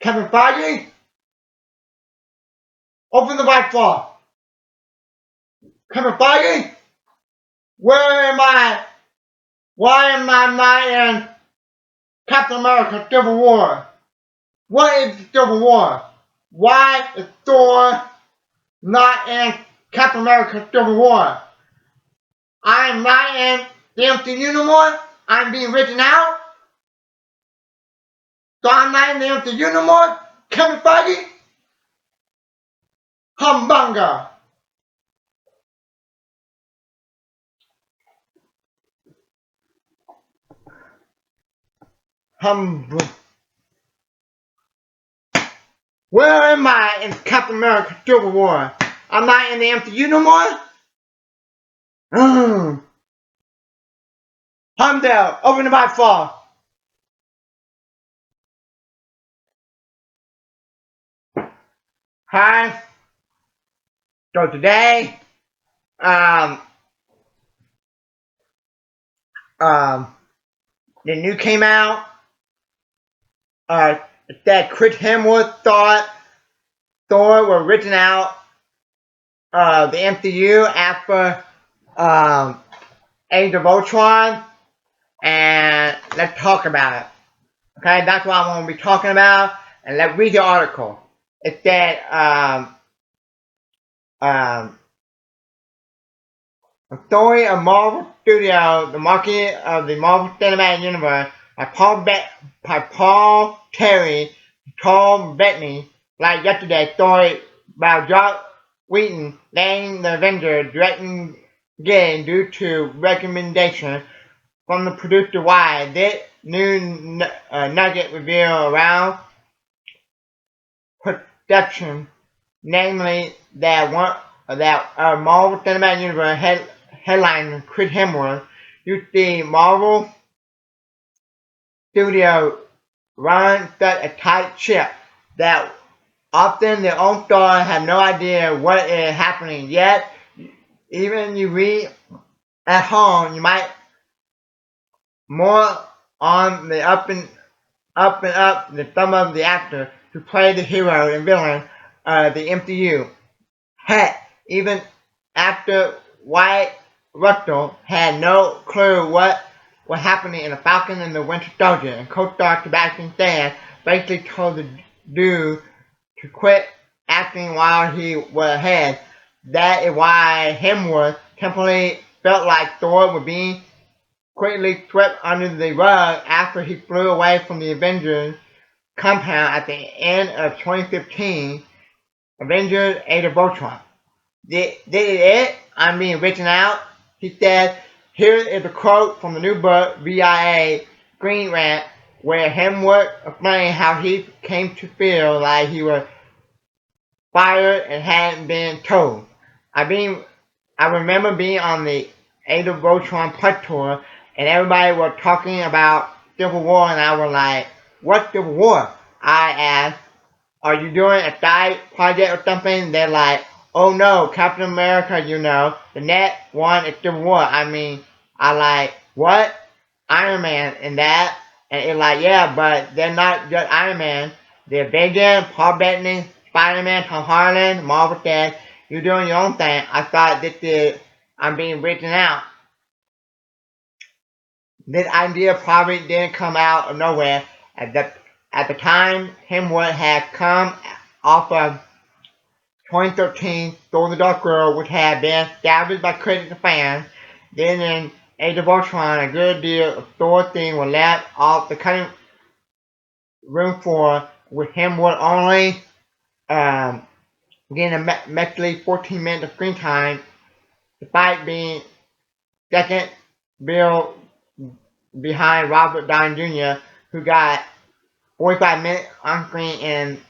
Kevin Feige, open the mic for Kevin Feige. Where am I? Why am I not in Captain America Civil War? What is Civil War? Why is Thor not in Captain America Civil War? I am not in the MCU no more. I'm being written out. So I'm not in the MCU no more. Kevin Feige? Humbunga. Where am I in Captain America Civil War? I'm not in the MCU no more? Humdale, open the mic for. Hi. So today, the new came out. That Chris Hemsworth thought Thor were written out the MCU after Age of Ultron, and let's talk about it. Okay, that's what I'm going to be talking about, and let's read the article. It said the story of Marvel Studios, the marketing of the Marvel Cinematic Universe by Paul Terry, Tom Bettany, like yesterday's story about Joss Whedon letting the Avengers directing again due to recommendation from the producer why this new nugget reveal around production, namely that Marvel Cinematic Universe headline Chris Hemsworth used the Marvel Studio run such a tight ship that often their own stars have no idea what is happening. Yet, even you read at home, you might more on the up the some of the actors who play the hero and villain of the MCU. Heck, even after White Russell had no clue what was happening in The Falcon and the Winter Soldier, and co-star Sebastian Stan basically told the dude to quit acting while he was ahead. That is why Hemsworth temporarily felt like Thor was being quickly swept under the rug after he flew away from the Avengers compound at the end of 2015, Avengers Age of Ultron. This is it. I'm being written out. He said, here is a quote from the new book, VIA Screen Rant, where Hemsworth explained how he came to feel like he was fired and hadn't been told. I remember being on the Age of Ultron Plus tour, and everybody was talking about Civil War, and I was like, what Civil War? I asked, are you doing a side project or something? They're like, oh no, Captain America, the next one is Civil War. I like, what? Iron Man and that? And it's like, yeah, but they're not just Iron Man. They're Avengers, Paul Bettany, Spider-Man, Tom Holland, Marvel said, you're doing your own thing. I thought I'm being written out. This idea probably didn't come out of nowhere. At the time, Hemsworth had come off of 2013 Thor the Dark World, which had been scouted by critics and fans. Then in Age of Ultron, a good deal of Thor theme was left off the cutting room floor, with Hemsworth only getting a measly 14 minutes of screen time, despite being second bill behind Robert Downey Jr., who got 45 minutes on screen in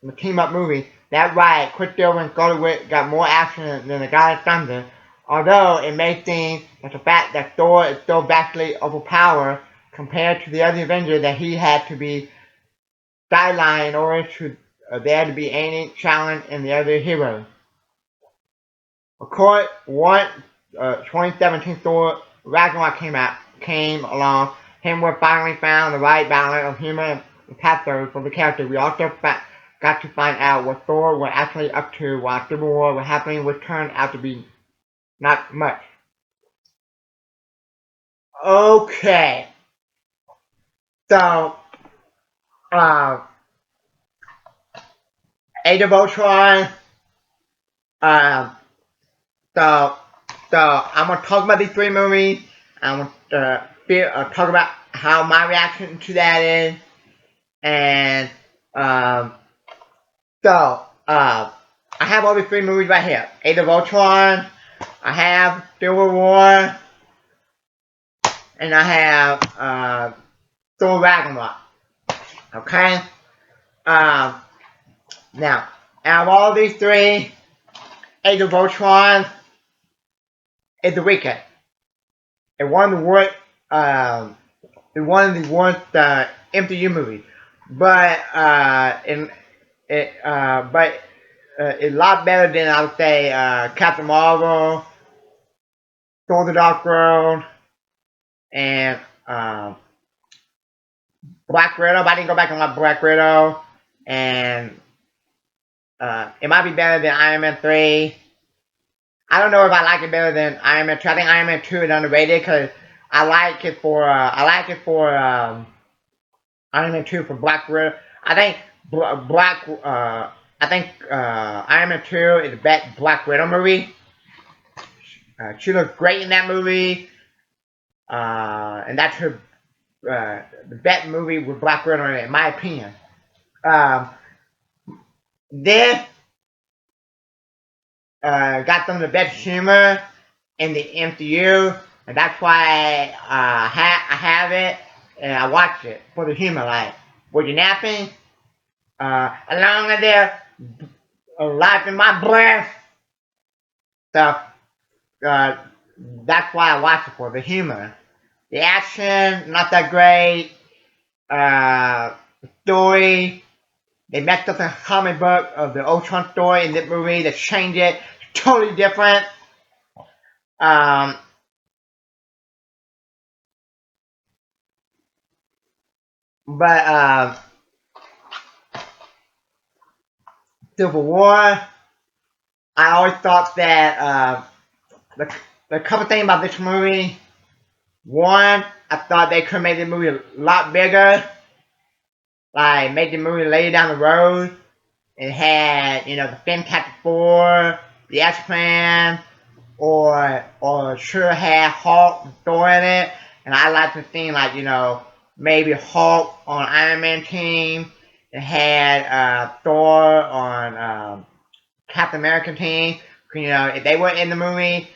the team-up movie. That's right, Quicksilver and Scarlet Witch got more action than the God of Thunder, although it may seem that the fact that Thor is so vastly overpowered compared to the other Avengers that he had to be sidelined in order to there to be any challenge in the other heroes. Of course, once 2017 Thor Ragnarok came along, Hemsworth finally found the right balance of humor the pathos of the character. We also got to find out what Thor was actually up to while Civil War was happening, which turned out to be not much. Okay, so uh, Age of Ultron. Um, so I'm gonna talk about these three movies. I'm gonna talk about how my reaction to that is, and um, I have all these three movies right here. Age of Ultron. I have Civil War, and I have Thor Ragnarok. Okay. Um, Now, out of all these three, Age of Ultron is the weakest. It won the worst. It won the worst MCU movie, but it's a lot better than I would say Captain Marvel, Thor: The Dark World, and Black Widow. But I didn't go back and watch Black Widow, and it might be better than Iron Man 3. I don't know if I like it better than Iron Man 2. I think Iron Man 2 is underrated because I like it for Iron Man 2 for Black Widow. I think Iron Man 2 is the best Black Widow movie. She looks great in that movie, and that's her the best movie with Black Widow in my opinion. This got some of the best humor in the MCU, and that's why I have it and I watch it for the humor. Like, were you napping? Along with there, life in my breath. So that's why I watch it for the humor. The action, not that great. The story, they messed up the comic book of the Ultron story in this movie. They changed it, totally different. Um, but Civil War, I always thought that the couple things about this movie. One, I thought they could have made the movie a lot bigger, like make the movie later down the road. It had, the Fantastic Four, the X-Men, or sure had Hulk and Thor in it. And I like to think like, maybe Hulk on Iron Man team. It had Thor on Captain America team. If they weren't in the movie,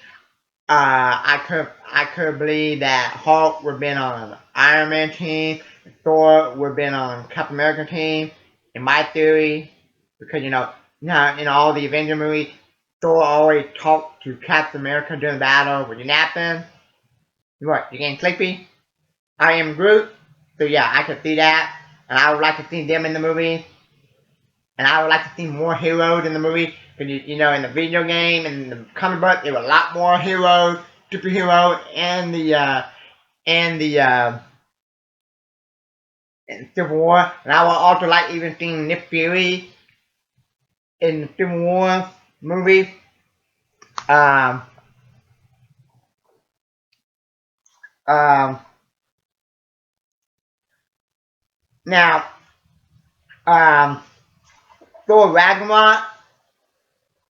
I could believe that Hulk would have been on Iron Man team, Thor would have been on Captain America team. In my theory, because in all the Avenger movies, Thor always talked to Captain America during battle. Were you napping? What? You getting sleepy? I am Groot. So yeah, I could see that, and I would like to see them in the movie, and I would like to see more heroes in the movie. Because in the video game and the comic book, there were a lot more heroes, superheroes, and in Civil War. And I would also like even seeing Nick Fury in the Civil War movie. Um, um, Now, Thor Ragnarok.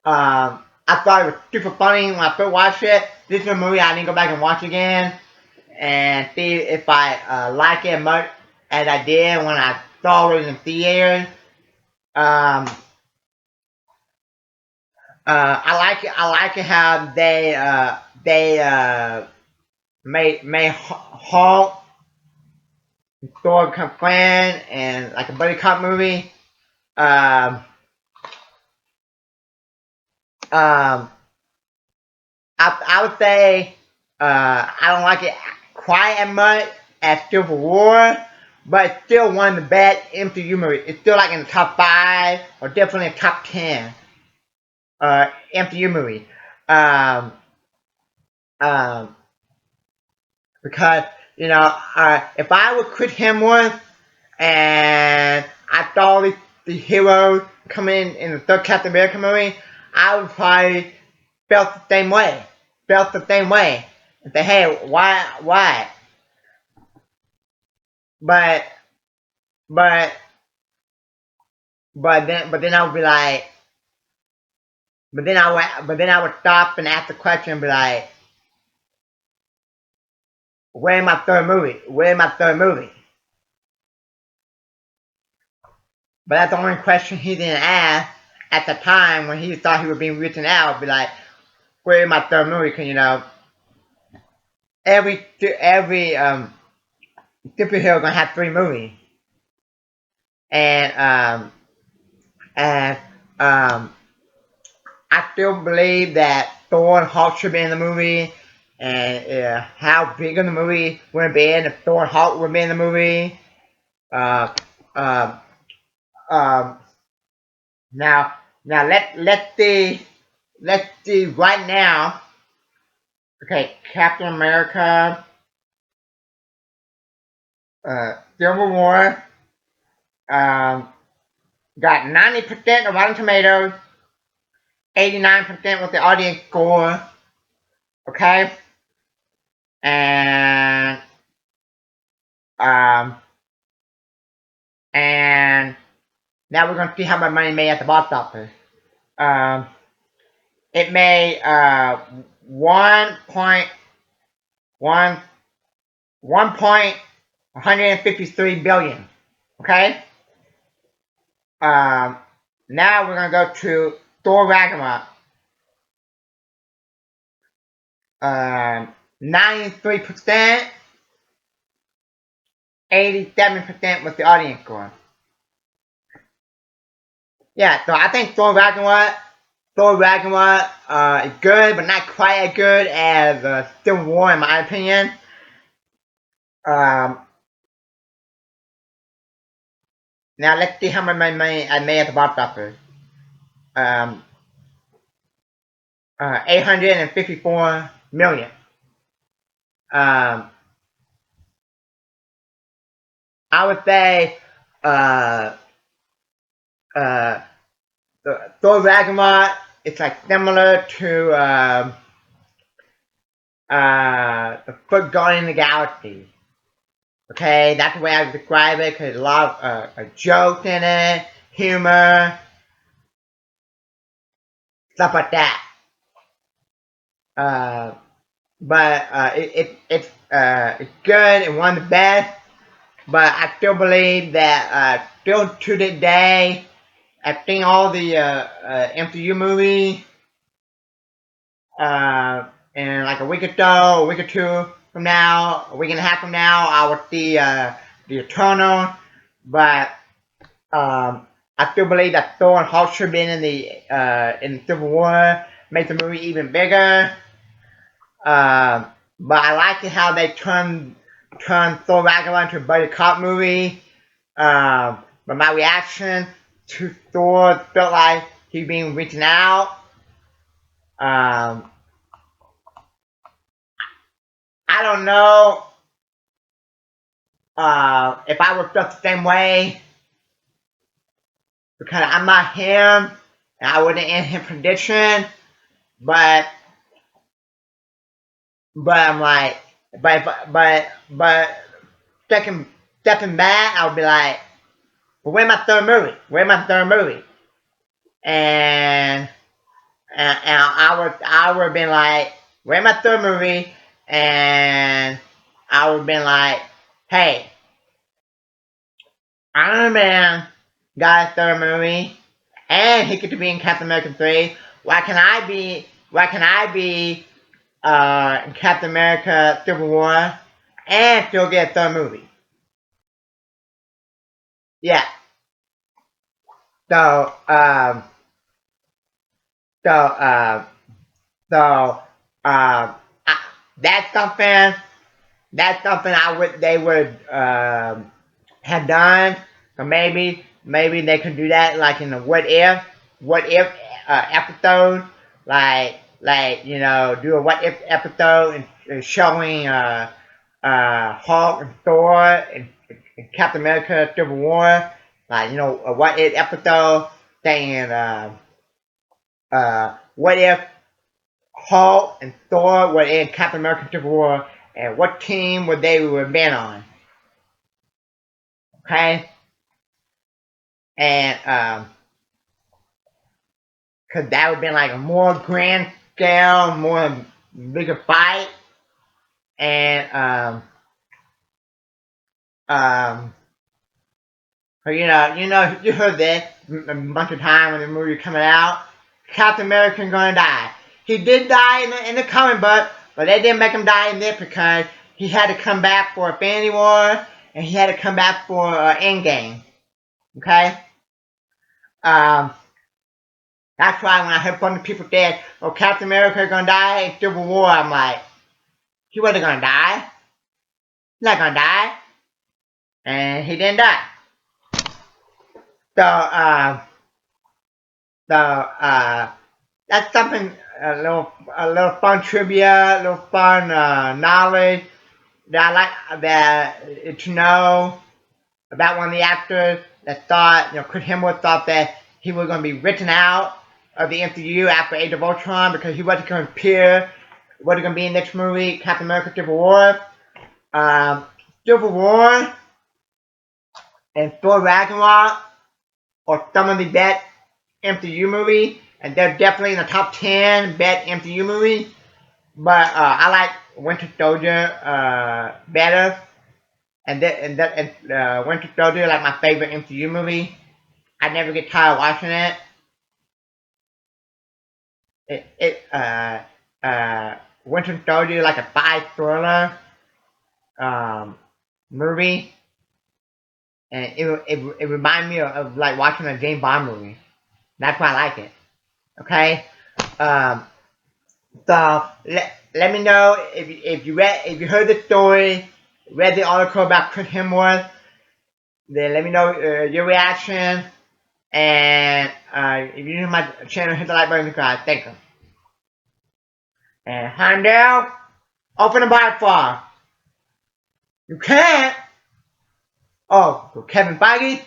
I thought it was super funny when I first watched it. This is a movie I need to go back and watch again and see if I like it as much as I did when I saw it in theaters. Um, I like it how they made Hulk Thor become friend and like a buddy cop movie. Um, um, I would say I don't like it quite as much as Civil War, but it's still one of the best MCU movies. It's still like in the top 5 or definitely in the top 10 MCU movie. Um, um, because if I were Chris Hemsworth and I saw the heroes come in the third Captain America movie, I would probably felt the same way. Felt the same way. And say, hey, why? But, but, but then I would be like, but then I would stop and ask the question and be like, where's my third movie? Where's my third movie? But that's the only question he didn't ask at the time when he thought he was being written out. Be like, where's my third movie? Because every superhero gonna have 3 movies, and and um, I still believe that Thor and Hulk should be in the movie, and how big of the movie would it be, and if Thor and Hulk would be in the movie. Uh, um, um, now, let's see right now. Okay, Captain America, Civil War, um, got 90% of Rotten Tomatoes, 89% with the audience score. Okay, and um, and now we're gonna see how much money it made at the box office. Um, it made 1.153 billion. Okay. Um, now we're gonna go to Thor Ragnarok. 93%, 87% with the audience score. Yeah, so I think Thor Ragnarok is good, but not quite as good as Civil War, in my opinion. Um, now let's see how much money I made at the box office. 854 million. I would say uh, uh, Thor Ragnarok is like similar to the first Guardian of the Galaxy. Okay, that's the way I would describe it, because a lot of jokes in it, humor, stuff like that. But it's good and one of the best. But I still believe that still to this day, I've seen all the MCU movies. In like a week or two from now, a week and a half from now, I will see the Eternal. But I still believe that Thor and Hulk should be in the Civil War, make the movie even bigger. But I like it how they turned Thor Ragnarok into a buddy cop movie. But my reaction to Thor felt like he being written out. I don't know if I would felt the same way, because I'm not him and I wouldn't end his prediction. But I'm like, but stepping back, I would be like, well, where's my third movie? Where's my third movie? And I would have been like, where's my third movie? And I would have been like, hey, Iron Man got a third movie, and he get to be in Captain America 3. Why can I be in Captain America Civil War and still get a third movie? Yeah. So so so I, that's something I would they would have done. So maybe they could do that, like in a what if episode, like do a what if episode and showing Hulk and Thor and Captain America Civil War, like, a what if episode saying, what if Hulk and Thor were in Captain America Civil War, and what team would they have been on? Okay? And, cause that would have been like a more grand scale, more bigger fight, and, you heard this a bunch of times when the movie was coming out. Captain America gonna die. He did die in the comic book, but they didn't make him die in this because he had to come back for Infinity War and he had to come back for Endgame. Okay. Um, that's why when I heard from the people say, "Oh, Captain America gonna die in Civil War," I'm like, he wasn't gonna die. He's not gonna die, and he didn't die. So, that's something, a little fun trivia, a little fun knowledge that I like to know about one of the actors that thought, Chris Hemsworth thought that he was going to be written out of the MCU after Age of Ultron because he wasn't going to appear, wasn't going to be in the next movie, Captain America Civil War. Civil War and Thor Ragnarok are some of the best MCU movies, and they're definitely in the top 10 best MCU movies. But I like Winter Soldier better, and Winter Soldier like my favorite MCU movie. I never get tired of watching it. Winter Soldier like a spy thriller movie, and it reminds me of like watching a James Bond movie. That's why I like it. Okay. So let me know if you heard the story, read the article about Chris Hemsworth. Then let me know your reaction, and if you're new to my channel, hit the like button, subscribe. Thank you. And Heimdall, open the by far. You can't. Oh, so Kevin Feige.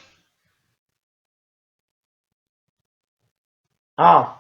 Oh.